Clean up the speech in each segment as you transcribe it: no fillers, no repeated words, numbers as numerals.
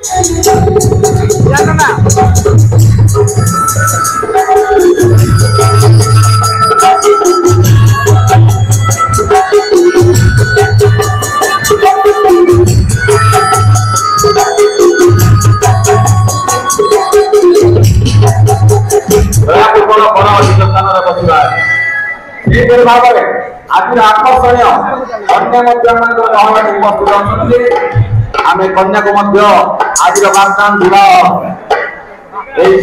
Ya na. भाव आज आकर्षणीय अन्य उपस्थित आम कन्या को आज बागदान विवाह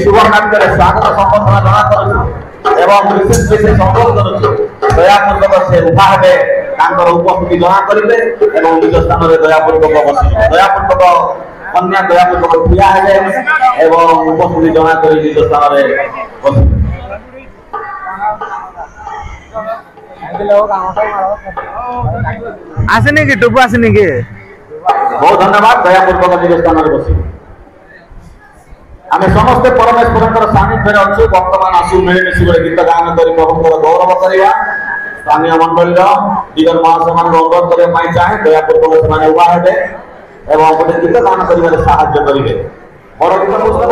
शुभ कार्य स्वागत संबर्धना जना कर विशेष विशेष अनुरोध कर दयापूर्वक से उभा हे उपस्थिति जना करेंगे निज स्थान में दयापूर्वक दयापूर्वक कन्या दयापूर्वक ठिया है उपस्थिति जना कर निज स्थान में आसनी कि टुपु आसनी कि बहुत धन्यवाद दयापूर्वक निज स्थान में बस आम समस्ते परमेश्वर सानिध्य अच्छे बर्तमान आसु मिलमिशि गए गीत गान कर प्रभुंर गौरव करवा स्थानीय मंडल दिगर महासमान अनुरोध करने चाहे दयापूर्वक से उभा हे गोटे गीत गान कर साहाଯ୍य करेंगे बड़ गीत पुस्तक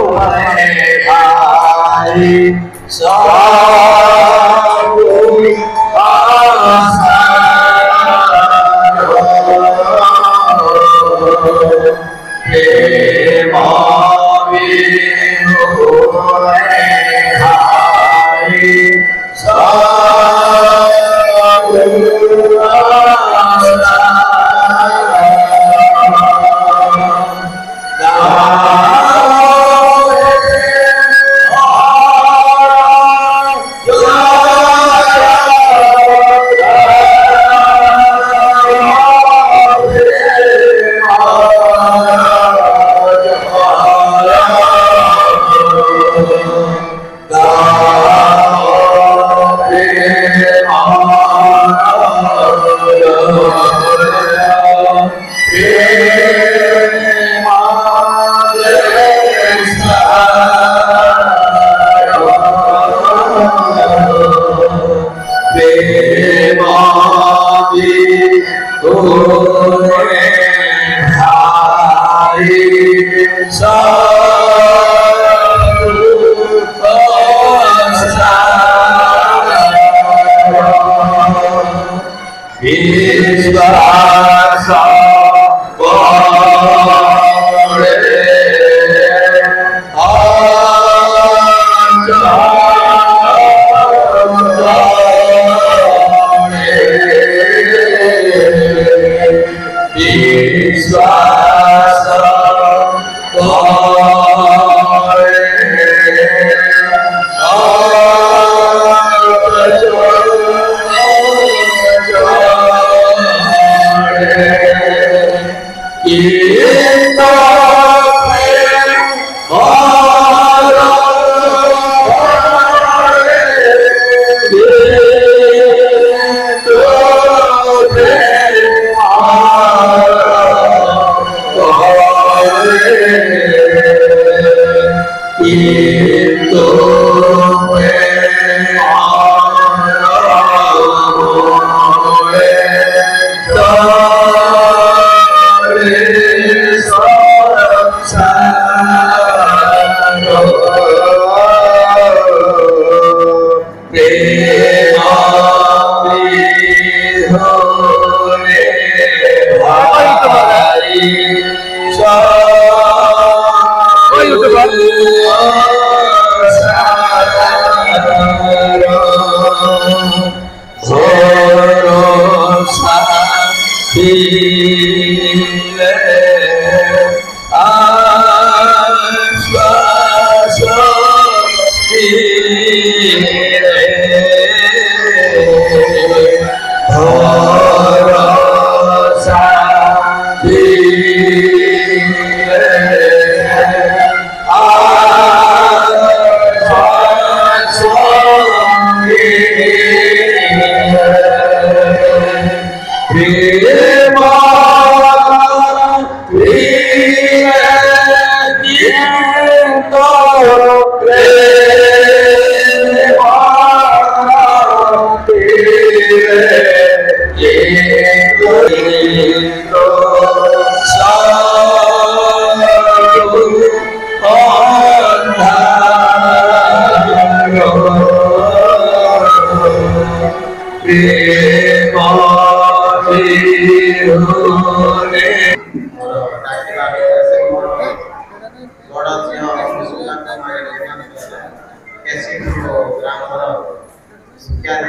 स्थानीय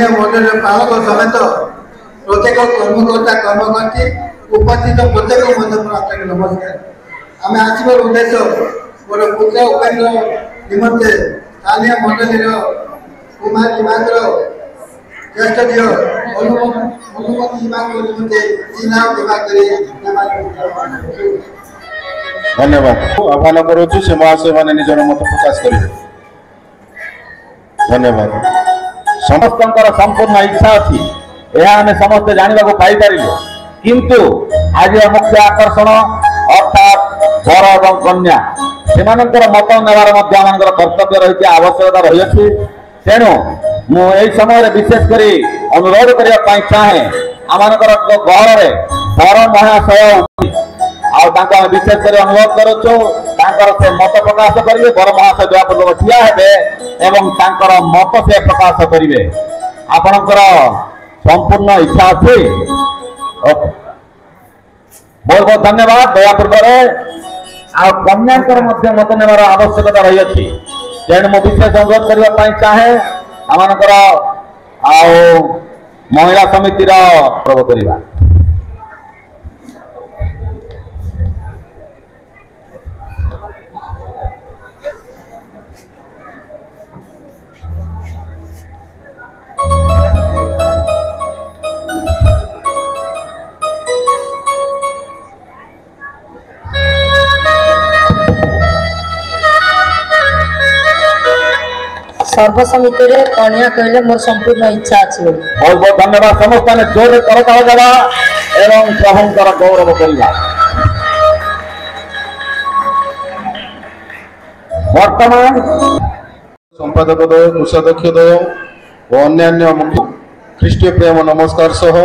मंडल पालक समेत प्रत्येक कर्मकर्ता कर्मकर्ती उपस्थित प्रत्येक मध्य नमस्कार। आम आसवर उद्देश्य मोर पुत्र उपेन्द्र निमंते स्थानीय मंडल कुमार निमाकर ज्येष्ठ झी अनुमति निमंते धन्यवाद आह्वान करुचु से महाशय मैंने निजर मत प्रकाश करेंगे। धन्यवाद। समस्त संपूर्ण इच्छा अच्छी यह आम समस्ते जानवा पाइपर किंतु आज मुख्य आकर्षण अर्थात वर और कन्या से मत नेबार कर्तव्य रही आवश्यकता रही तेणु मुझे समय विशेषकर अनुरोध करने चाहे आम गहर वर महाशय विशेषकर अनुरोध करुचु से मत प्रकाश करेंगे वर महाशय दयापूर्वक ठिया एवं मत से प्रकाश करेंगे आपणकर संपूर्ण इच्छा अच्छी बहुत बहुत धन्यवाद दयापूर्वक कन्या मत नेबार आवश्यकता रही तेणु मुझे विशेष अनुरोध करने चाहे आम महिला समितिर प्रभु करवा सर्वसमिति कन्या कहले मोर संपूर्ण इच्छा अच्छी। बहुत बहुत धन्यवाद समस्त ने जोर करताल देवा एवं प्रभुंकर गौरव करवा। वर्तमान संपादक द्वय कोषाध्यक्ष द्वय और अन्य मुख्य ख्रीष्टीय प्रेम नमस्कार सह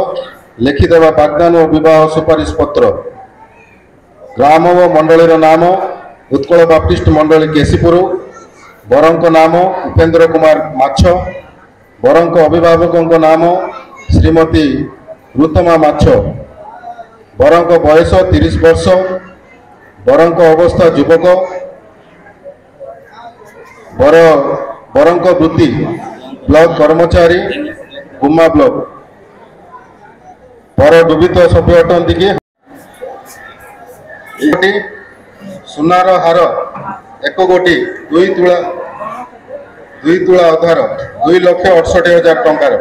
लिखिदेवा वाग्दान और विवाह सुपारिश पत्र ग्राम व मंडलीर नाम उत्कल बाप्टिस्ट मंडली केसीपुर बरंक नाम उपेन्द्र कुमार माछ बरंक अभिभावक नाम श्रीमती रुतमा माछ बरंक बयस 30 वर्ष बरंक अवस्था युवक बरंक वृत्ति ब्लॉक कर्मचारी गुम्मा ब्लॉक पर डुबित सभ्य अटंती कि सुनार हार 1 कोटी 2 तुला अधार 2,68,000 टंकार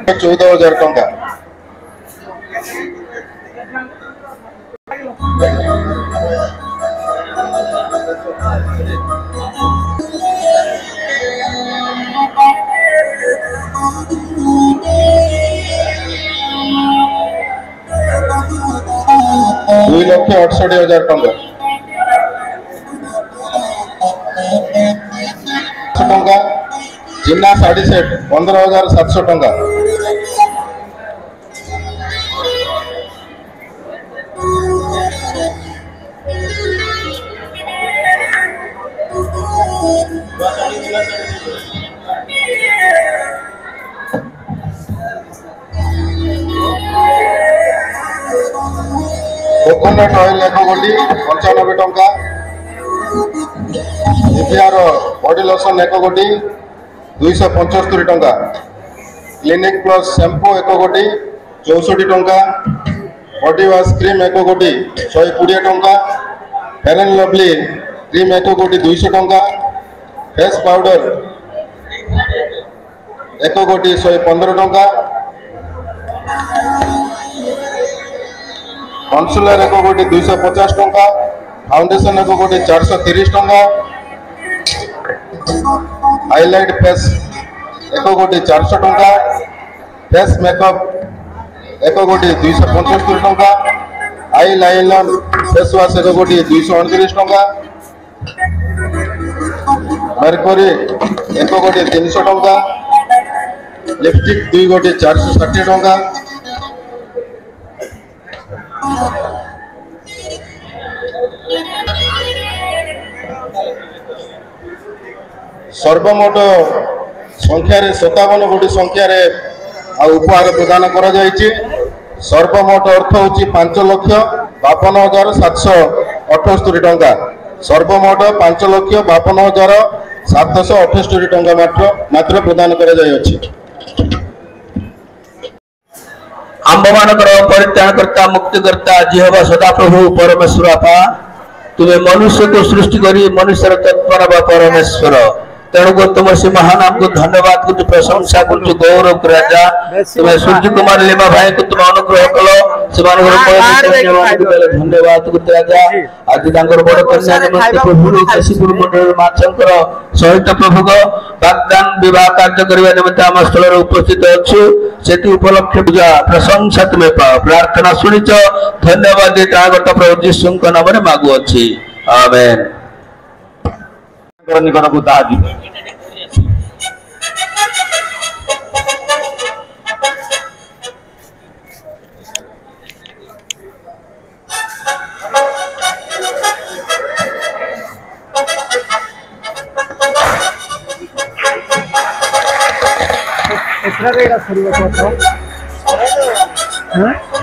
14,000 टंका 2,68,000 टंका टंका जिन्ना साड़ी सेट 15,700 टंका कोकोनट ऑयल 1 कोटी 95 टंका इफिआर बॉडी लोशन 1 कोटी 275 टंका क्लिनिक प्लस शैम्पू 1 कोटी 64 टंका बॉडी वॉश क्रीम 1 कोटी 120 टंका फेयर एंड लवली क्रीम 1 कोटी 200 टंका फेस पाउडर 1 कोटी 115 टंका कन्सुलर 1 कोटी 250 टंका फाउंडेशन 1 कोटी 430 टंका हाईलाइट फेस 1 कोटी 400 टंका फेस मेकअप 1 कोटी 275 टंका आई लाइनर फेस वाश 1 कोटी 229 टंका मरकरी 1 कोटी 300 टंका लिपस्टिक 2 कोटी 460 टंका सर्वमोट संख्यार 57 कोटी संख्यार उपहार प्रदान करा जायछि। सर्वमोट अर्थ होछि 5,52,778 टंका। सर्वमोट 5,52,778 टंका मात्र प्रदान करा जायछि। आम्भमानकर परित्राणकर्ता मुक्तिकर्ता जिहवा सदाप्रभु परमेश्वर आपा तुम्हें मनुष्य को सृष्टि करी मनुष्य तत्पर परमेश्वर तेणुक तुम से महानाम को धन्यवाद कुछ प्रशंसा कुछ गौरव राजा तुम्हें सूर्य कुमार लेमा भाई को तुम अनुग्रह कलो धन्यवाद कुछ राजा आज बड़ कन्या प्रभु काशीपुर मंडल माचंकर सहित प्रभु वाग्दान विवाह कार्य करने निमित्त आम स्थल उपस्थित अच्छु से उपलक्ष पूजा प्रशंसा तुम्हें पाओ प्रार्थना शुणिच धन्यवाद त्राणकर्ता प्रभु जीशु नाम मागु अच्छी आमेन। निकटକୁ ତାହା ଯିବେ।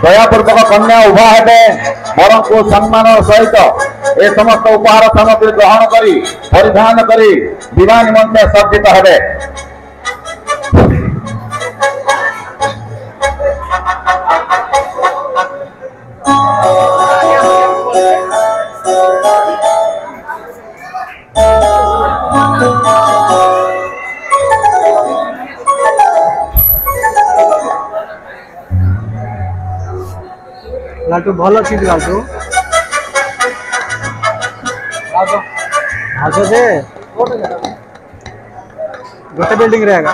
दयापूर्वक कन्या उभा हेबे वर को सम्मान सहित ए समस्त उपहार सामग्री ग्रहण करी परिधान करी विवाह निमंत्रण सज्जित हेबे। लाटू भल अच्छी लाटू आज से गोटे बिल्डिंग रहेगा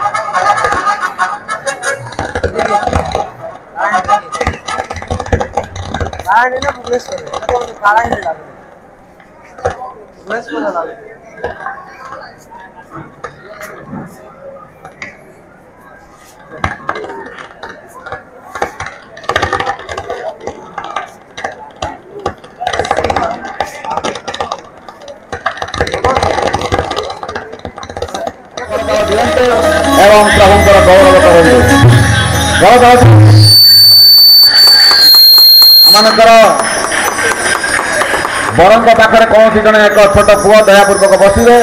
एवं प्रभुंकर गौरव करते आमकर बरंग पाखे कौन जन एक छोट पुओ दयापूर्वक बसवे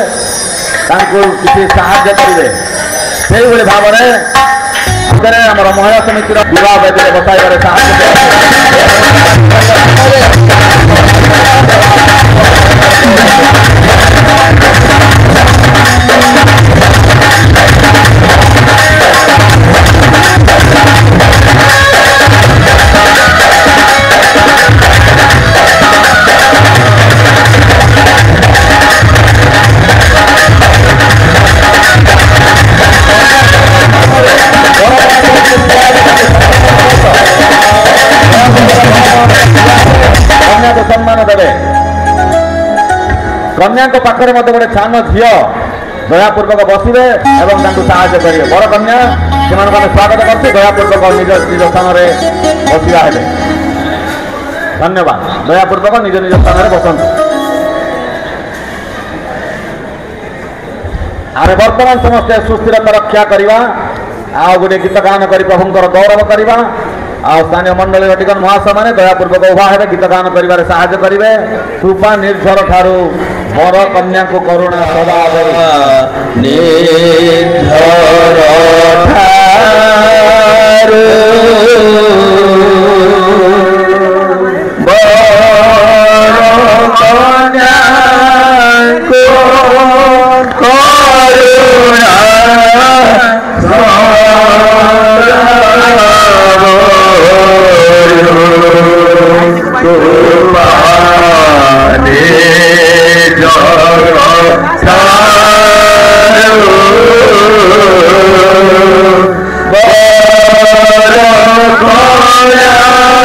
किसी साहाय्य करेंगे से भाव में आम महिला समितिर विवाह वेदी बसाइबार साहाय्य सम्मान देवे कन्या पाखे मत गोटे छान झील दयापूर्वक बसवे एवं साहाय्य करेंगे बड़ कन्या से स्वागत करते दयापूर्वक निज निज स्थान में बसवा है। धन्यवाद दयापूर्वक निज निज स्थान में बसंत। आरे वर्तमान समस्ते सुस्थिरता रक्षा करवा आ गोटे गीत गान कर प्रभुंकर गौरव करवा स्थानीय मंडल टिकन महाशय मैंने दयापूर्वक उभा है गीत गान कर साहाय्य करेंगे। कृपा निर्झर ठारू वर कन्या को करुणा सदा Bora,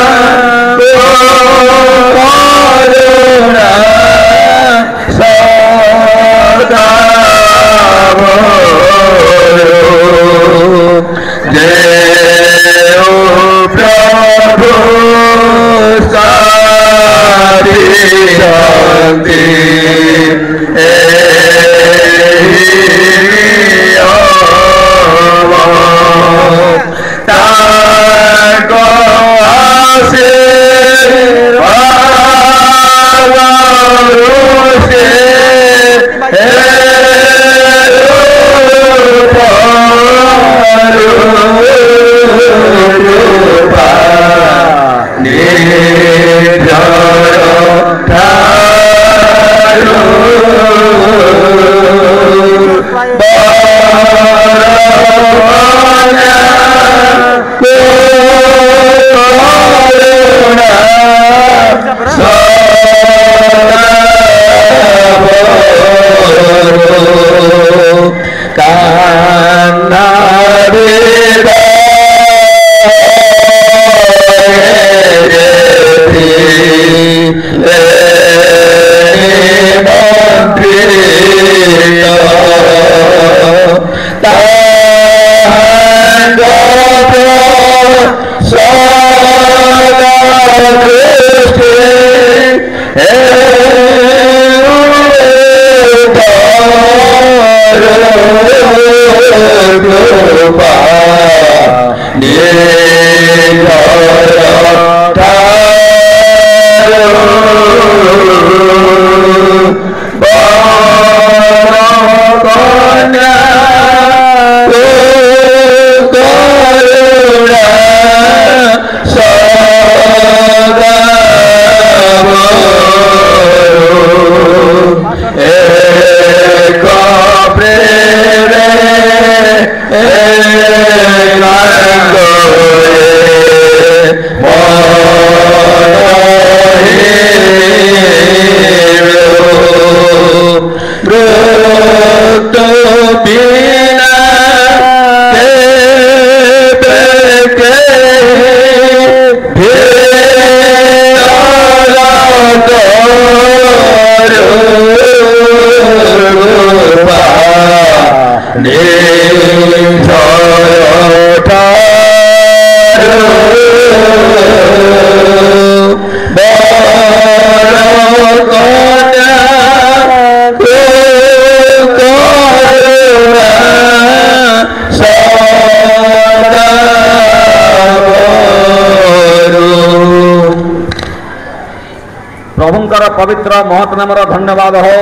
प्रभुंकर पवित्र महत नामर धन्यवाद हो।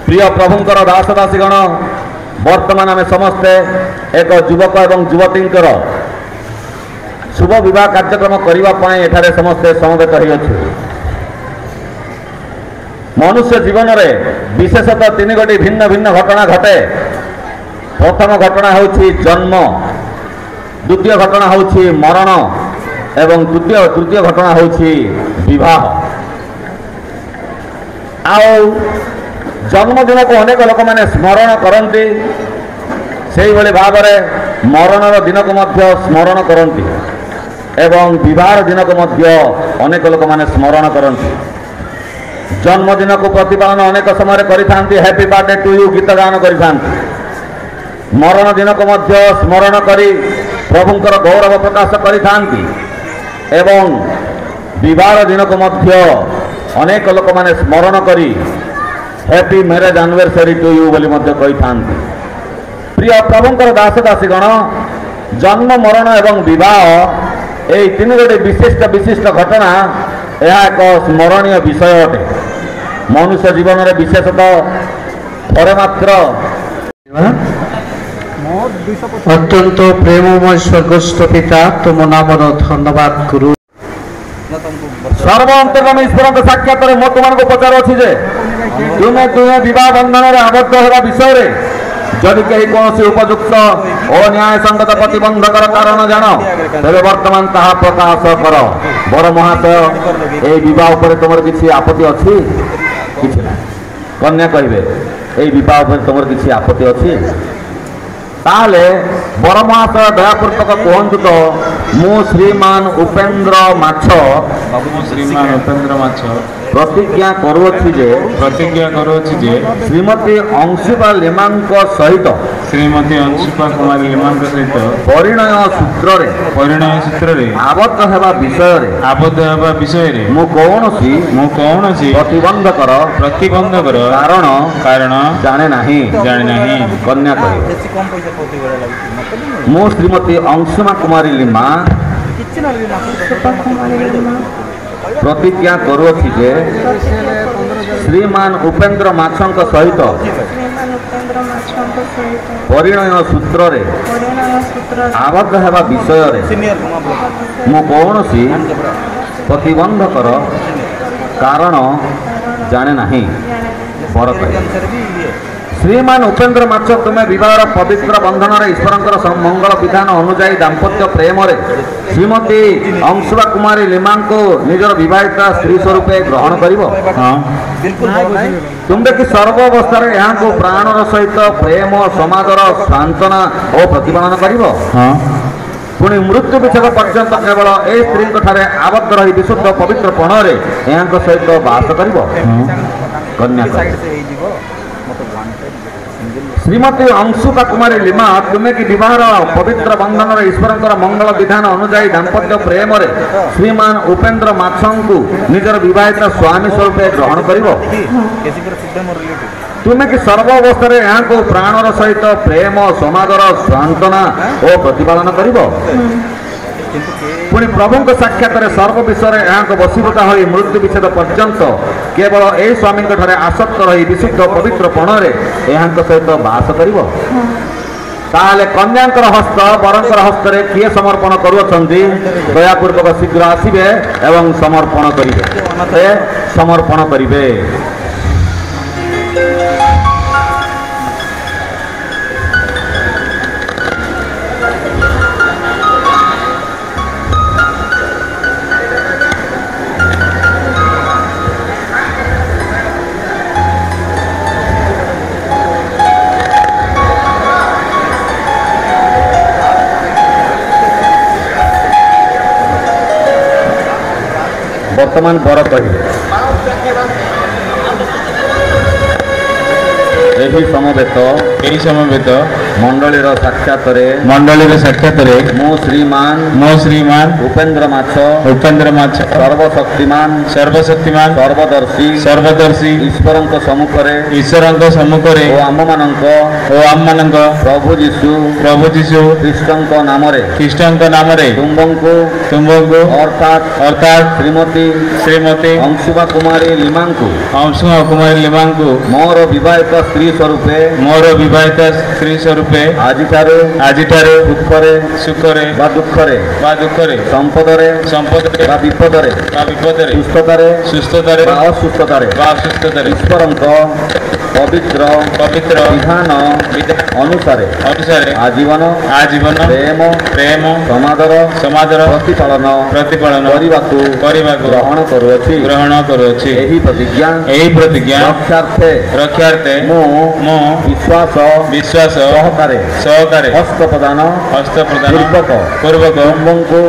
प्रिय प्रभुंकर दास दासीगण वर्तमान आम समस्ते एक युवक एवं युवती शुभ विवाह कार्यक्रम करने एठारे समस्ते समवेत होइछु। मनुष्य जीवन में विशेषतः तीन गोटी भिन्न भिन्न घटना घटे। प्रथम घटना होछि जन्म, द्वितीय घटना होछि मरण एवं तृतीय घटना होछि विवाह। आओ जन्मदिन को अनेक लोक मैंने स्मरण करती, से भाव में मरणर दिन को मध्य स्मरण करती एवं विवाह दिन को मध्य अनेक लोक मैंने स्मरण करती। जन्मदिन को प्रतिपालन अनेक समय करिथांती, हैप्पी बर्थडे टू यू गीत गान करिथांती। मरण दिन को मध्य स्मरण करी प्रभुंकर गौरव प्रकाश करिथांती एवं विवाह दिन को मध्य अनेक लोक मैंने स्मरण करी happy marriage anniversary to you बोली मध्य कहिथांती। प्रिय प्रभुंकर दास दासीगण जन्म मरण एवं विवाह यही तीन गोटे विशिष्ट घटना यह एक स्मरणीय विषय अटे। मनुष्य जीवन में विशेषतः थोड़े मात्र अत्यंत प्रेममय स्वर्गस्थ पिता तुम नाम धन्यवाद करू। सर्वअंतर्यामी ईश्वर साक्षात मो तुम पचार जे तुम्हें दुहे विवाह बंधन में आबद्ध होगा विषय जदि कहीं कौन उपयुक्त और न्याय संगत प्रतिबंधकर कारण जान तेरे वर्तमान ताहा प्रकाश कर। बर महाशय ए विवाह पर तुम किसी आपत्ति अच्छी किसी ना कन्या कहे ए विवाह पर तुम किसी आपत्ति अच्छी ताले बर महाशय दयापूर्वक कहतु तो मु श्रीमान उपेन्द्र माछ प्रतिज्ञा करुछि जे श्रीमती अंशुपा लिमा सहित परिणय सूत्र रे आबद्ध हेबा विषय रे मु कौनसी प्रतिबंधकर कारण जाने नहीं कन्या कहे मु श्रीमती अंशुमा कुमारी लिमा प्रतिज्ञा करुछि जे श्रीमान उपेन्द्र माछंक सहित परिणय सूत्र रे आबद्ध हेबा विषय रे मु कौनसी प्रतिबंधकर कारण जाने नहीं पर श्रीमान उपेन्द्र माछ तुम्हें विवाह पवित्र बंधन ईश्वर मंगल विधान अनुजाई दाम्पत्य प्रेम श्रीमती अंशुबा कुमारी लिमा को निजर विवाहिता स्त्री स्वरूप ग्रहण कर तुम देखी सर्वावस्था यहाँ को प्राणर सहित प्रेम समाजर सांत्वना और प्रतिपालन कर पुणी मृत्यु विच्छेद पर्यंत केवल ए स्त्री आबद्ध रही विशुद्ध पवित्र पण यहाँ सहित बास कर कन्या श्रीमती अंशुका कुमारी लिमा तुमे कि विवाहर पवित्र बंधन ईश्वर मंगल विधान अनुजाई दाम्पत्य प्रेम श्रीमान उपेन्द्र माछंकु निजर विवाहित स्वामी स्वरूप ग्रहण करिवो तुमे कि सर्वावस्था यहाँ को प्राणर सहित प्रेम समादर सांत्वना और प्रतिपालन करिवो पुणी प्रभु साक्षात सर्व विषय यहाँ को बसीभूता हो मृत्यु विच्छेद पर्यंत केवल यही स्वामी ठारे आसक्त रही विशुद्ध पवित्र पणरे यहाँ सहित बास कर कन्यांकर हस्त बरंकर हस्त किए समर्पण करुँच दयापूर्वक शीघ्र आसवे एवं समर्पण करेंगे समर्पण करेंगे। वर्तमान बर कहे यही समवेत मंडलीर साक्षात मो श्रीमान उपेन्द्र माछ सर्वशक्तिमान सर्वदर्शी ईश्वर सम्मुखरे ओ आम मान प्रभु जीशु ख्रीष्ट नाम तुम्बंकु अर्थात श्रीमती अंशुका कुमारी लिमांकु मोर विवाहित स्त्री स्वरूपे आजिठारे सुखरे दुखरे संपदरे विपदरे सुस्थतारे असुस्थतारे पवित्र विधान अनुसारे आजीवन प्रेम समादर प्रतिपालन ग्रहण करुअछि एही प्रतिज्ञा रक्षार्थे मो विश्वास सहकारे हस्त प्रदान पूर्वक तुम्बंकु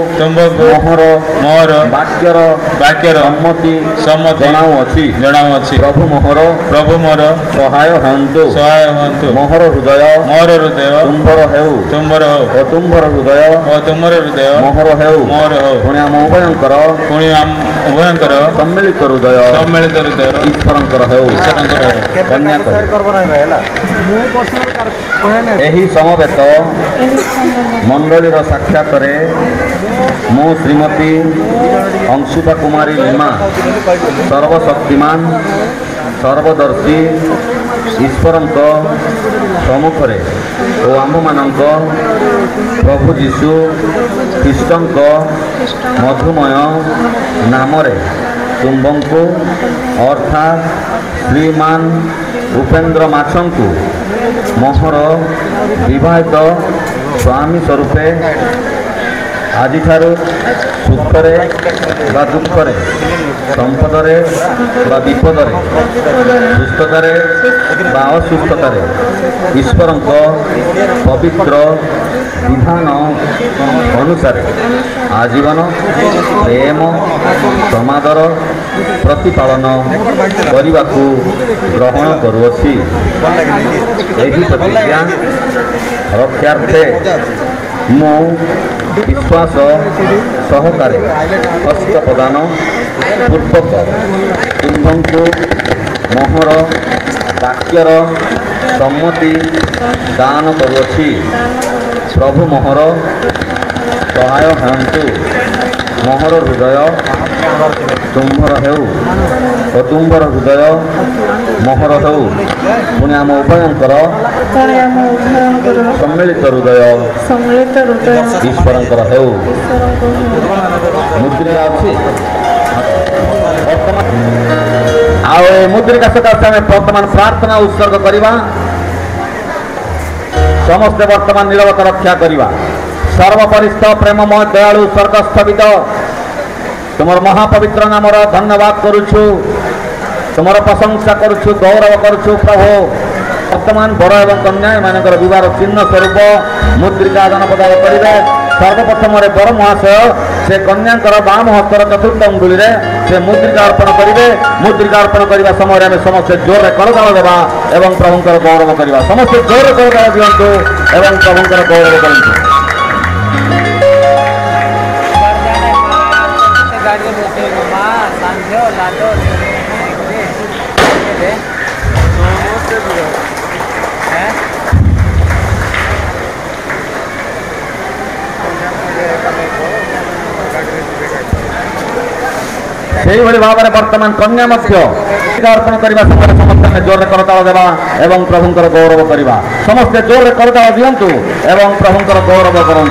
मोहर वाक्यर सम्मति जनाऊँछि प्रभु मोर सहाय हंतु मोहर हृदय तुम्बर हृदय मोहर पुणी आम उभयंकर सम्मिलित हृदय यही समवेत मंडलीर साक्षात मो श्रीमती अंशुका कुमारी लिमा सर्वशक्तिमान सर्वदर्शी ईश्वर सम्मुखरे ओ आम मान प्रभु जीशु ख्रीष्ट मधुमय नाम तुम्बंकु अर्थात श्रीमान उपेन्द्र माछंकु मोहर विवाहित स्वामी स्वरूपे आजिठारु सुखरे बा दुखरे संपदरे बा विपदरे सुस्थतारे बा असुस्थतारे ईश्वर पवित्र विधान अनुसारे आजीवन प्रेम समादर प्रतिपालन करने को ग्रहण करुअछि एही प्रतिज्ञा रक्षार्थे मो विश्वास सहकारे हस्त प्रदान पूर्वक तुम्बंकु मोहर वाक्यर सम्मति दान करुअछि प्रभु मोहर सहाय हंतु मोहर हृदय तुम्भर तुम्बर हृदय मोहर पुणी आम उभयंकर सम्मिलित हृदय ईश्वर मुद्रिका अच्छी मुद्रिका सकाशे आम वर्तमान प्रार्थना उत्सर्ग करवा समस्ते वर्तमान नीरवता रक्षा करवा सर्वपरिस्थ प्रेममय दयालु स्वर्गस्थवित तुमर महापवित्र नामर धन्यवाद करुछु तुमर प्रशंसा करुछु गौरव करुछु प्रभु वर्तमान बर एवं कन्या एमानकर विवाह चिन्ह स्वरूप मुद्रिका दान प्रदान करिवे सर्वप्रथम बर महाशय से कन्याकर बाम हस्तर चतुर्थ अंगुली से मुद्रिका अर्पण करेंगे। मुद्रिका अर्पण करने समय आम समस्त जोर करताल देवा एवं प्रभुंकर गौरव करवा। समस्त जोर करताल दिंतु एवं प्रभुंकर गौरव करूँ। से भाव में बर्तमान कन्या अर्पण करने समय समस्त जोर करताल देवा एवं प्रभुंकर गौरव करवा। समस्त जोर करताल दिंतु एवं प्रभुंकर गौरव करूँ।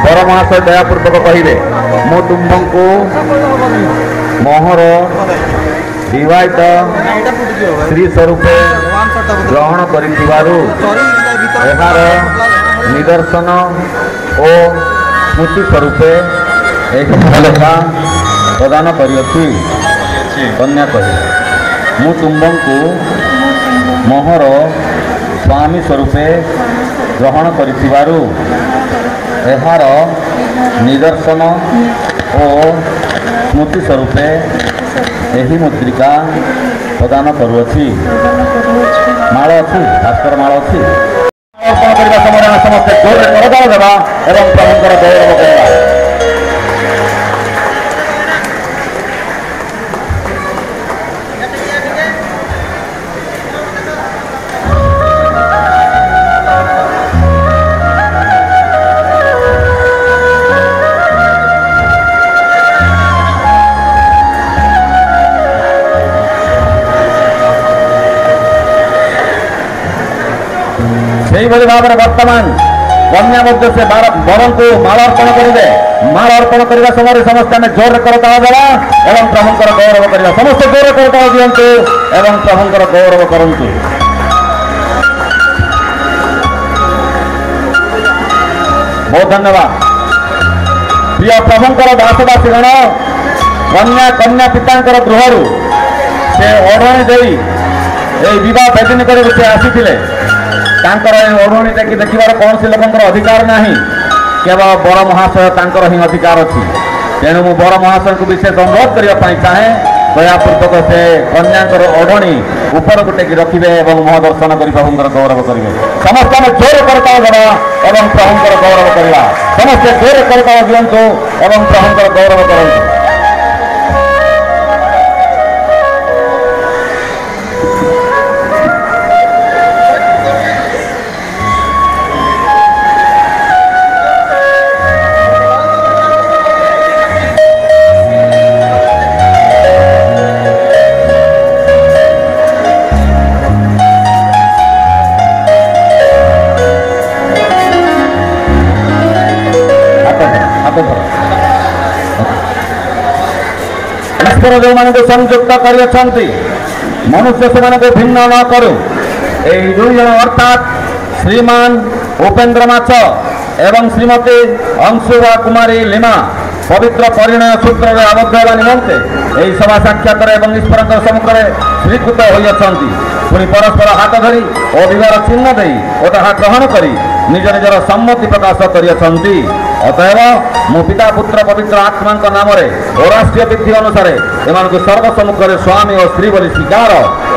बर महाशय दयापूर्वक कहे मु तुम्बू मोहर विवाहित स्त्री स्वरूप ग्रहण कर निदर्शन और स्मृति स्वरूप प्रदान करियछि। कन्या कहे मु तुम्बू मोहर स्वामी स्वरूप ग्रहण कर निदर्शन और स्मृति स्वरूप यही मुद्रिका प्रदान करुअछि। माल अच्छी भास्कर माल अच्छी अर्पण करने समय समस्त जोर करताल देवा एवं प्रभुंकर गौरव करवा। भाव में वर्तमान कन्या मध्य से बर को माल अर्पण करेंगे। माल अर्पण करने समय समस्त आम जोर करताल देवा एवं प्रभुंकर गौरव करवा। समस्त जोर करताल दिंतु एवं प्रभुंकर गौरव करूँ। बहुत धन्यवाद। प्रिय प्रभुंकर दासदासी गण कन्या पिता गृह से ओढ़णी दे विवाह बेदिन कर आसी ओढ़णी देखी देखार कौन सी लोक अधिकार ना केवल बर महाशय ही अधिकार अच्छी। तेणु मु बर महाशय को विशेष अनुरोध करने चाहे दयापूर्वक से कन्याकर ओढ़णी ऊपर टेकी रखिए और मुह दर्शन कर प्रभुंकर गौरव करेंगे। समस्त जोर करताल देवा एवं प्रभुंकर गौरव करवा। समस्त जोर करताल दिंतु एवं प्रभुंकर गौरव करूँ। जो मान संयुक्त कर मनुष्य से भिन्न न करू। यही दुई जन अर्थात श्रीमान उपेन्द्र माछ एवं श्रीमती अंशुभा कुमारी लीमा पवित्र परिणय सूत्र में आबद्ध होगा निमंते यही सभा साक्षात ईश्वर सम्मुखें स्वीकृत होती। पुणी परस्पर हाथ धरी अधिकार चिन्ह दे ताहा ग्रहण कर निज निजर सम्मति प्रकाश कर। अतएव मो पिता पुत्र पवित्र आत्मा नाम राष्ट्रीय विधि अनुसार एम सर्वसम्मुख में स्वामी और स्त्री बोली स्वीकार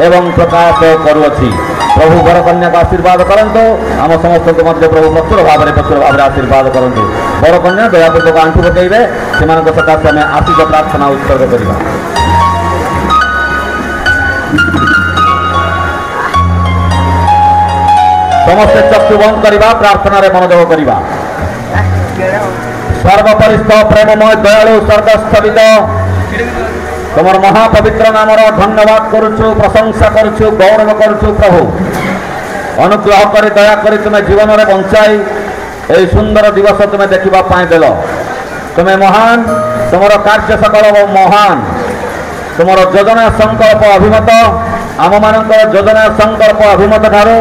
एवं प्रकाश करुअछि। प्रभु बर कन्या का आशीर्वाद करंतु। आम समस्त मध्य प्रभु प्रचुर भाव में आशीर्वाद करंतु। बर कन्या दयापूर्वक आंठू पकड़े से सकाशे आम आशीष प्रार्थना उत्सर्ग करवा। समस्त चक्षु बंद करवा प्रार्थना मनोयोग करवा। सर्वपरिस्थ प्रेममय दयालु स्वर्गस्थवित तुम महापवित्र नाम धन्यवाद करुचु प्रशंसा करुचु गौरव करुचु। प्रभु अनुग्रह कर दया कर तुम्हें जीवन में बंचाई यही सुंदर दिवस तुम्हें देखा देल। तुम्हें महान तुम कार्य सकल महान तुम योजना संकल्प अभिमत आम मान योजना संकल्प अभिमत ठारू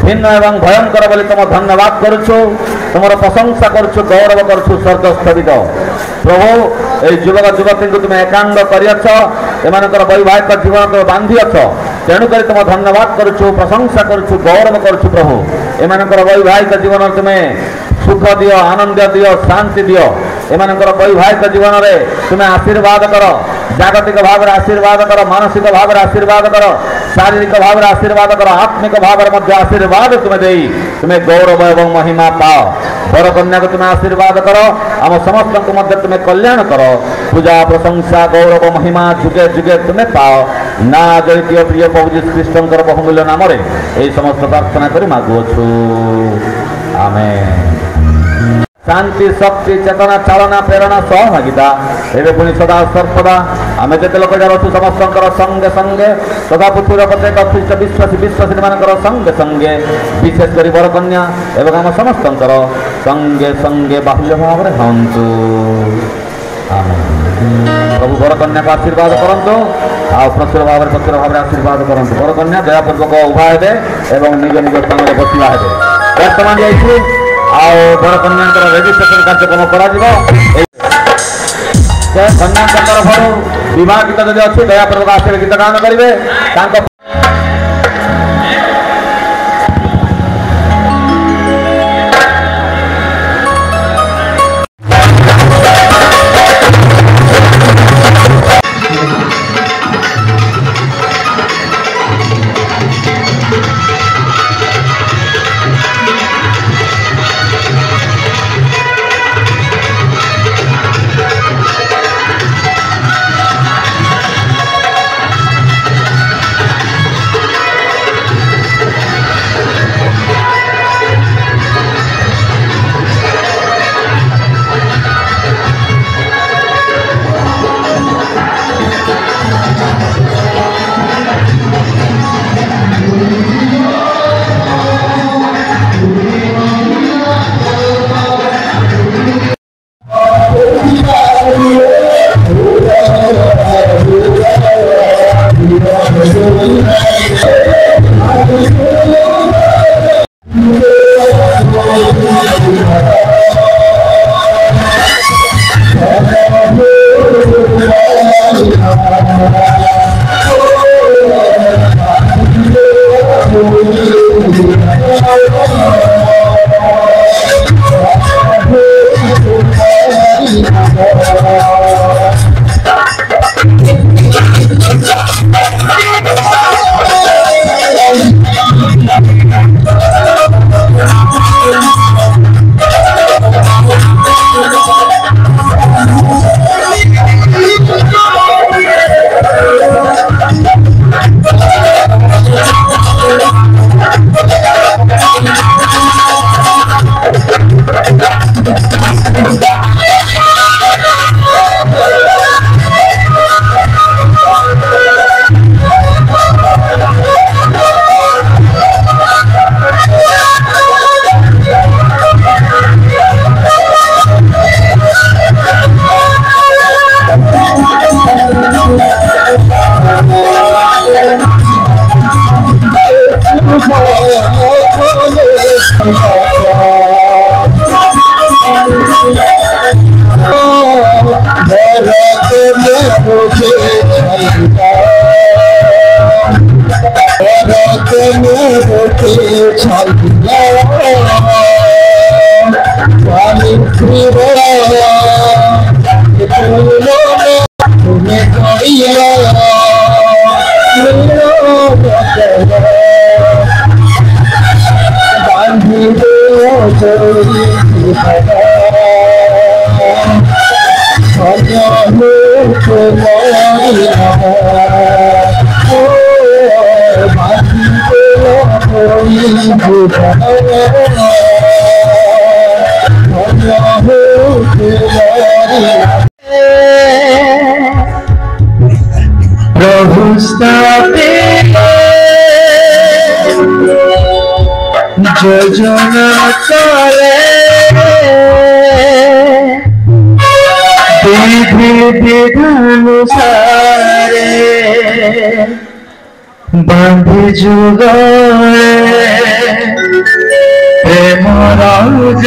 भिन्न एवं भयंकर बोली तुम धन्यवाद करुचु। तुम प्रशंसा करुछु गौरव करुछु स्वर्गस्थवित प्रभु ये युवक युवती को तुम एकांग करछ एमानकर वैवाहिक जीवन बांधी अछ तेणुक तुम धन्यवाद करुछु प्रशंसा करुछु गौरव करुछु प्रभु एमानकर वैवाहिक जीवन तुम्हें सुख दियो आनंद दियो शांति दियो एमानकर वैवाहिक जीवन में तुम्हें आशीर्वाद कर जागतिक भाव आशीर्वाद कर मानसिक भाव आशीर्वाद कर शारीरिक भाव आशीर्वाद कर आत्मिक भाव आशीर्वाद तुम्हें गौरव एवं महिमा पाओ वर कन्या को तुम्हें आशीर्वाद कर आम समस्त तुम्हें कल्याण कर पूजा प्रशंसा गौरव महिमा जुगे जुगे तुम्हें पाओ ना जड़ित प्रिय प्रभु जीशु ख्रीष्टर बहुमूल्य नाम यही समस्त प्रार्थना कर मागुछु आमेन। शांति शक्ति चेतना चालना प्रेरणा सहभागिता एवं पुणी सदा सर्वदा आम जिते लोक जाऊँ समस्त संगे संगे तथा पृथ्वी प्रत्येक ख्रीष्ट विश्वासी विश्वासी मान संगे संगे विशेषकर वर कन्या एवं आम समस्त संगे संगे बाहुल्य भाव में हंतु प्रभु वर कन्या को आशीर्वाद करंतु आ प्रचुर भाव आशीर्वाद करंतु वर कन्या दयापूर्वक उभा हे एवं निज निज स्थान में बसवा हे वर्तमान वर कन्या रेजिस्ट्रेशन कार्यक्रम कन्या तरफ विवाह गीत जब अच्छी दयापूर्वक आसिक गीत गान करेंगे प्रभु योजना करे विधि विधानुसारे बांधि जुगाए प्रेम राज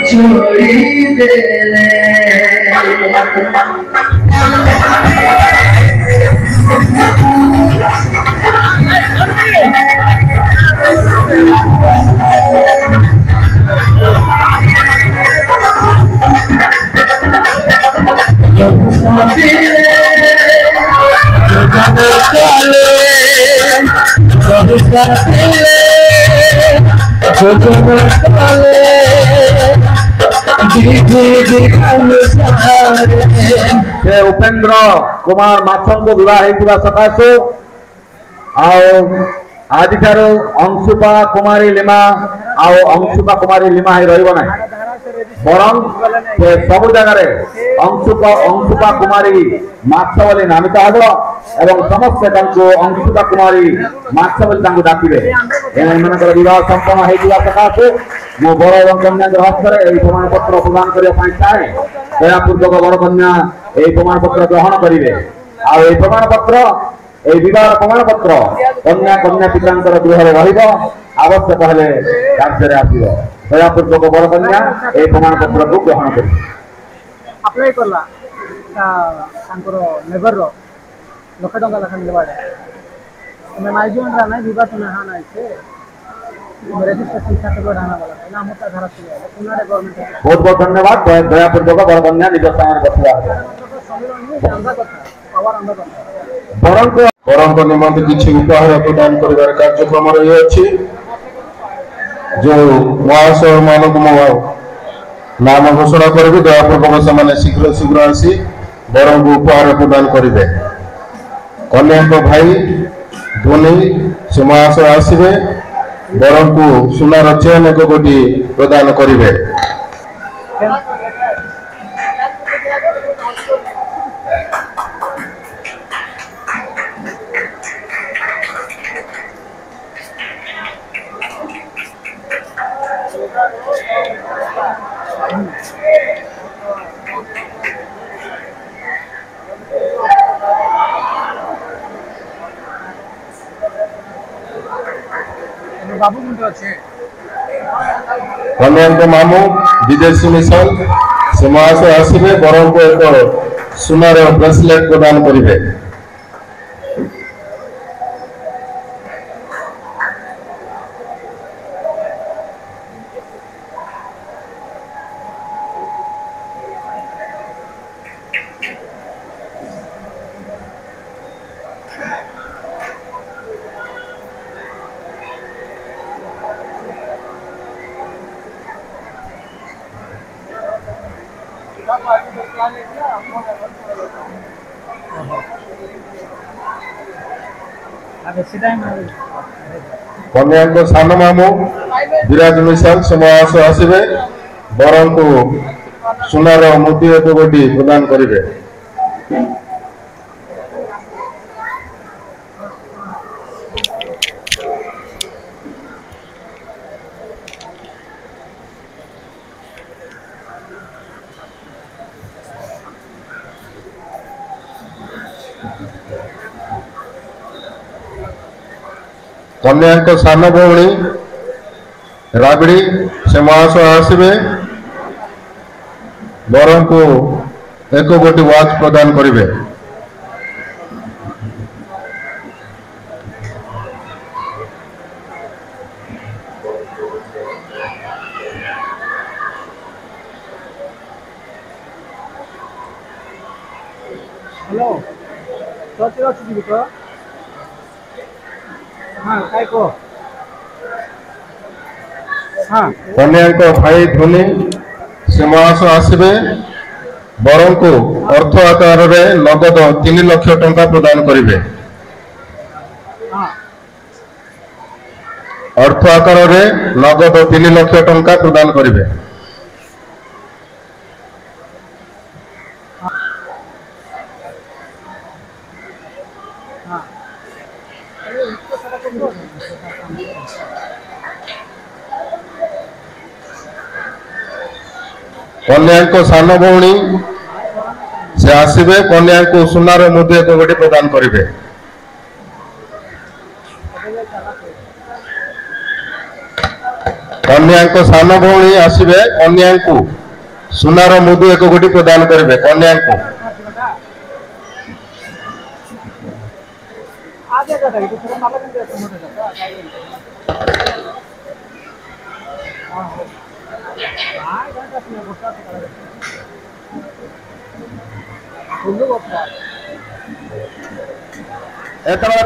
छोड़ी देले उपेन्द्र कुमार माछंग विवाह सकाशु आज अंशुपा कुमारी लिमा अंशुपा कुमारी लिमा रहा बरं सब जगार अंशुपा कुमारी माछ बोली नामित हम एवं समस्ते अंशुपा कुमारी माछ बोली डाकिबे विवाह संपन्न होता सकाशु मो बड़ और कन्या हस्ते प्रमाण पत्र प्रदान करने चाहे दयापूर्वक बड़ कन्या प्रमाण पत्र ग्रहण करेंगे आ प्रमाण पत्र विवाह प्रमाण पत्र कन्या कन्या पिता गृह आवश्यक हेले कार्य आसो दयापूर्वक बड़ कन्या प्रमाण पत्र को ग्रहण कर अप्लाई करला लेबर लक्ष टका लेखा मिलवा माइजन रा नहीं विवाह ना ना बहुत बहुत धन्यवाद दयापूर्वक बड़ कन्या निज स्थान बरं निमंत किसी उपहार प्रदान कर कार्यक्रम रही अच्छी जो महाशय मानक मो नाम घोषणा करी दयापूर्वक से शीघ्र शीघ्र आसी बरं को उपहार प्रदान करेंगे कन्या भाई धोनी से महाशय आसवे बरं को सुनार चेन एक गोटी प्रदान करेंगे बाबू मुंडे अच्छे कन्या मामू विदेशी मिशन से महाशय आसवे बरं को एक सुनार ब्रेसलेट प्रदान करेंगे कन्या सान मामू विराज मिशन से महाशय आसवे बरं को सुनार मोती एक गोटी प्रदान करेंगे कन्या सान भौणी राबड़ी से महाशय आसवे बरं को एक गोटी वाच प्रदान करेंगे हेलो तो तो हाँ काय को हाँ कन्या भाई धोनी से महाशय आसवे बरं को अर्थ आकार नगद 3 लाख टंका प्रदान करेंगे अर्थ आकार नगद 3 लाख टंका प्रदान करेंगे कन्या सान भौणी से आसवे कन्या को सुनार मुद्दे एक गोटी प्रदान करेंगे कन्या सान भौणी आसवे कन्या को सुनार मुदु 1 गोटी प्रदान करेंगे कन्या को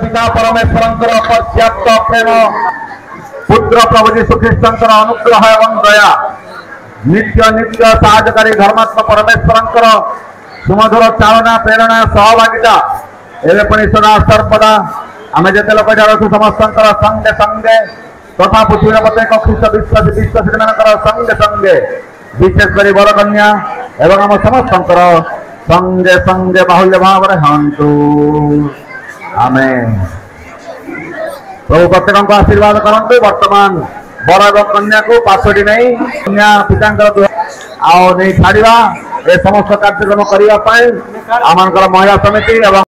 पिता परमेश्वर पर्याप्त प्रेम पुत्र प्रभु जीशु ख्रीष्ट अनुग्रह एवं दया नित्य नित्य साहकारी धर्मात्मा परमेश्वर सुमधुर चालना प्रेरणा सहभागिता एवं पुणी सदा सर्वदा आम जिते लोक जाऊँ समस्त संगे संगे तथा पृथ्वी प्रत्येक ख्रीष्ट विश्वासी विश्वासी मान संगे संगे विशेषकर बर कन्या एवं आम समस्त संगे संगे बाहुल्य भाव हंतु आमेन। प्रभु प्रत्येक आशीर्वाद करते वर्तमान बर एवं कन्या को पार्श्वटी नहीं कन्या पिता नहीं छाड़ा ए समस्त कार्यक्रम करने आम महिला समिति एवं